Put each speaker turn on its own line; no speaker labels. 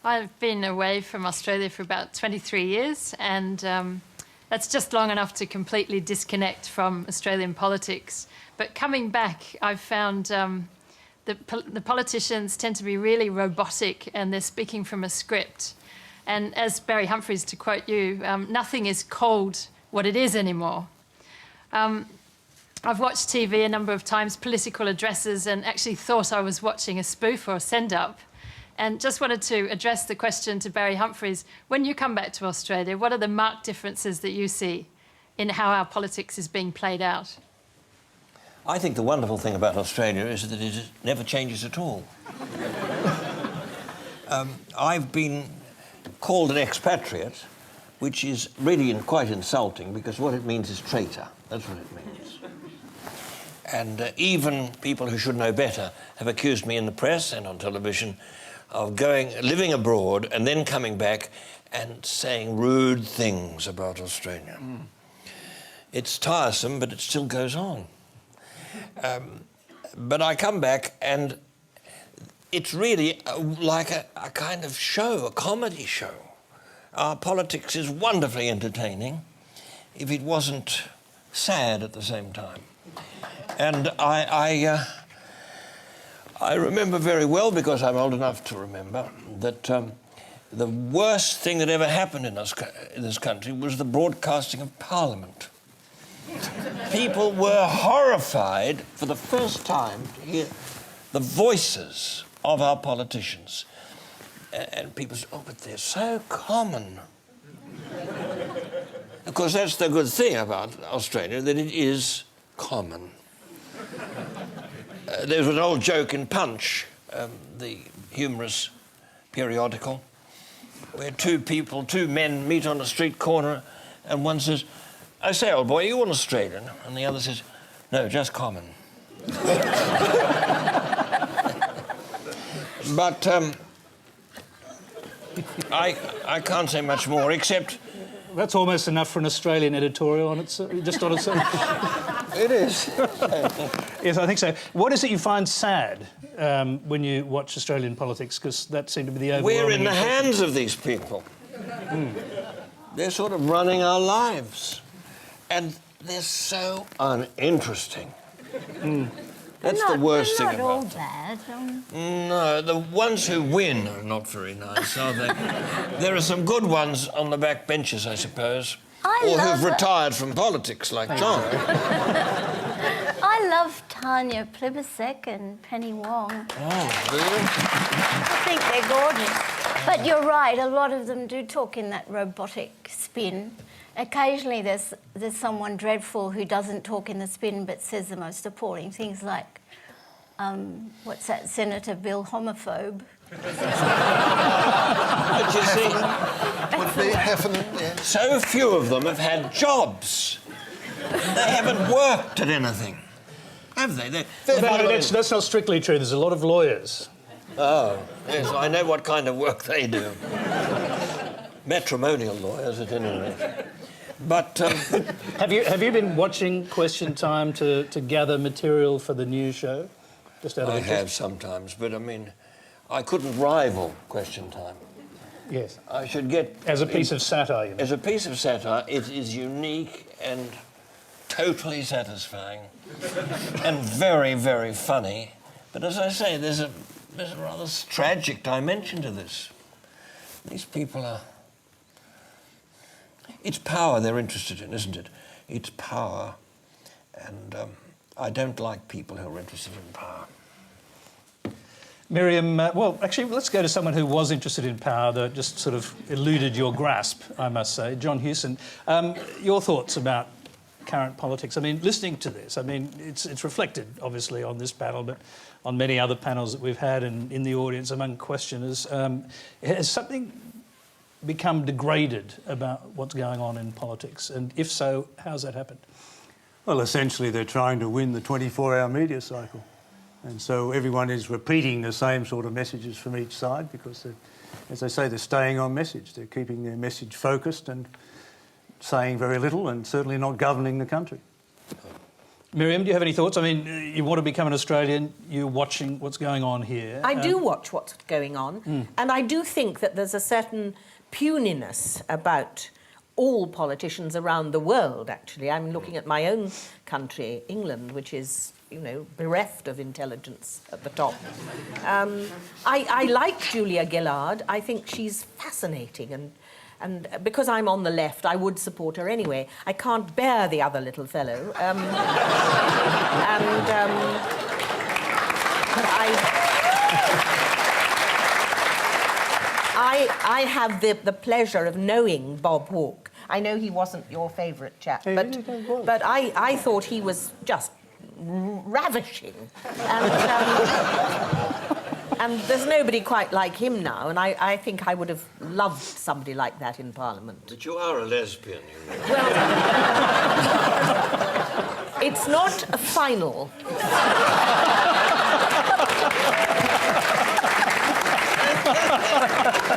I've been away from Australia for about 23 years, and that's just long enough to completely disconnect from Australian politics. But coming back, I've found the politicians tend to be really robotic, and they're speaking from a script. And as Barry Humphries, to quote you, nothing is called what it is anymore. I've watched TV a number of times, political addresses, and actually thought I was watching a spoof or a send-up. And just wanted to address the question to Barry Humphries. When you come back to Australia, what are the marked differences that you see in how our politics is being played out?
I think the wonderful thing about Australia is that it never changes at all. I've been called an expatriate, which is really quite insulting, because what it means is traitor. That's what it means. And even people who should know better have accused me in the press and on television of living abroad and then coming back and saying rude things about Australia. It's tiresome, but it still goes on. But I come back and it's really like a kind of show, a comedy show. Our politics is wonderfully entertaining if it wasn't sad at the same time. And I remember very well, because I'm old enough to remember, that the worst thing that ever happened in this country was the broadcasting of Parliament. People were horrified for the first time to hear the voices of our politicians. And people said, oh, but they're so common. Of course, that's the good thing about Australia, that it is common. There was an old joke in Punch, the humorous periodical, where two men meet on a street corner, and one says, I say, old boy, are you an Australian? And the other says, no, just common. But I can't say much more, except...
That's almost enough for an Australian editorial on its just on its own.
It is.
Yes, I think so. What is it you find sad when you watch Australian politics? Because that seemed to be the overwhelming...
We're in the hands of these people. They're sort of running our lives. And they're so uninteresting. That's the worst thing about them.
They're not all bad.
No, the ones who win are not very nice, are they? There are some good ones on the back benches, I suppose. Or who've retired from politics, like John.
I love Tanya Plibersek and Penny Wong.
Oh, do you?
I think they're gorgeous. But you're right, a lot of them do talk in that robotic spin. Occasionally there's someone dreadful who doesn't talk in the spin but says the most appalling things, like, what's that, Senator Bill Homophobe?
But you see,
would be Heffernan, yeah.
So few of them have had jobs. They haven't worked at anything, have they?
That's not strictly true. There's a lot of lawyers.
Oh, yes, I know what kind of work they do. Matrimonial lawyers, at any rate. But
have you been watching Question Time to gather material for the new show? Just out of interest?
I have sometimes, but I mean, I couldn't rival Question Time.
Yes.
I should get...
As a piece of satire, you mean?
As a piece of satire, it is unique and totally satisfying and very, very funny. But as I say, there's a rather tragic dimension to this. These people are... It's power they're interested in, isn't it? It's power. And I don't like people who are interested in power.
Miriam, well, actually, let's go to someone who was interested in power that just sort of eluded your grasp, I must say. John Hewson, your thoughts about current politics? I mean, listening to this, I mean, it's reflected, obviously, on this panel, but on many other panels that we've had and in the audience among questioners. Has something become degraded about what's going on in politics? And if so, how's that happened?
Well, essentially, they're trying to win the 24-hour media cycle. And so everyone is repeating the same sort of messages from each side because, as they say, they're staying on message. They're keeping their message focused and saying very little and certainly not governing the country.
Miriam, do you have any thoughts? I mean, you want to become an Australian, you're watching what's going on here.
I do watch what's going on, and I do think that there's a certain puniness about all politicians around the world, actually. I'm looking at my own country, England, which is, you know, bereft of intelligence at the top. I like Julia Gillard. I think she's fascinating, and because I'm on the left, I would support her anyway. I can't bear the other little fellow. I have the pleasure of knowing Bob Hawke. I know he wasn't your favourite chap, but I thought he was just ravishing. And there's nobody quite like him now, and I think I would have loved somebody like that in Parliament.
But you are a lesbian, you know.
Well, it's not a final.